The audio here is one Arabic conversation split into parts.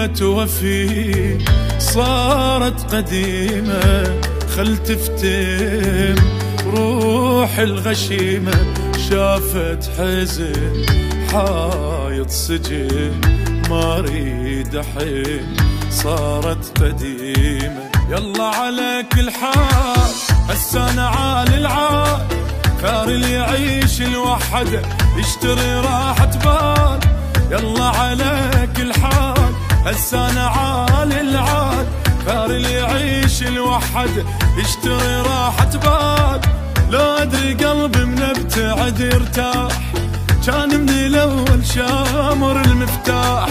كلمة وفي صارت قديمة، خل تفتم روح الغشيمة. شافت حزن حايط سجن، ما اريد احن صارت قديمة. يلا على كل حال هسه انا عالي العال، خير اللي يعيش الوحده يشتري راحة بال. يلا على كل حال هسه انا عالي العال، خير اللي يعيش الوحده يشتري راحة بال. لو ادري قلبي من ابتعد يرتاح، كان من الاول شامر المفتاح.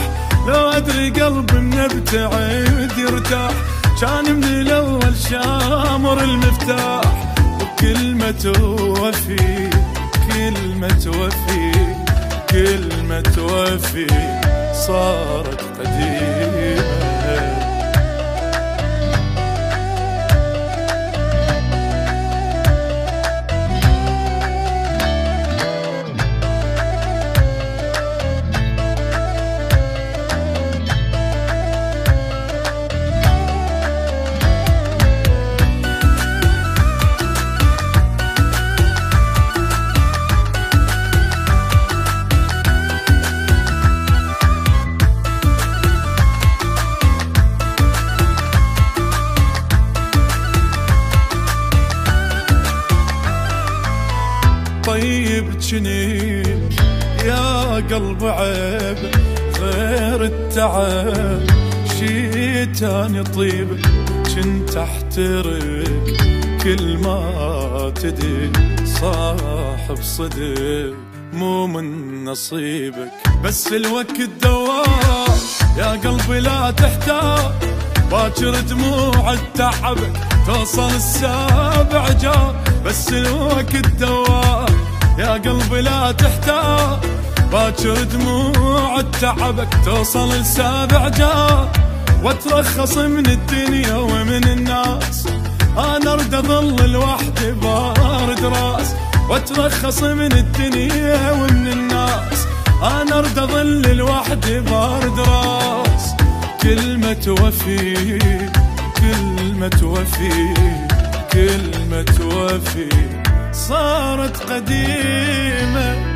لو ادري قلبي من ابتعد يرتاح، كان من الاول شامر المفتاح. وكلمة وفي كلمة وفي كلمة وفي صارت قديمة. طيب جنين يا قلب عيب غير التعب، شي تاني طيب كنت احترق كل ما تدي. صاحب صدق مو من نصيبك، بس الوقت دوار يا قلبي لا تحتار. باكر دموع تعبك توصل السابع جار، بس الوقت دوار يا قلبي لا تحتار. باكر دموع تعبك توصل السابع جار. واترخص من الدنيا ومن الناس، انا ارد اظل لوحدي بارد راس. واترخص من الدنيا ومن الناس، انا ارد اظل لوحدي بارد راس. كلمة وفي كلمة وفي كلمة وفي صارت قديمة.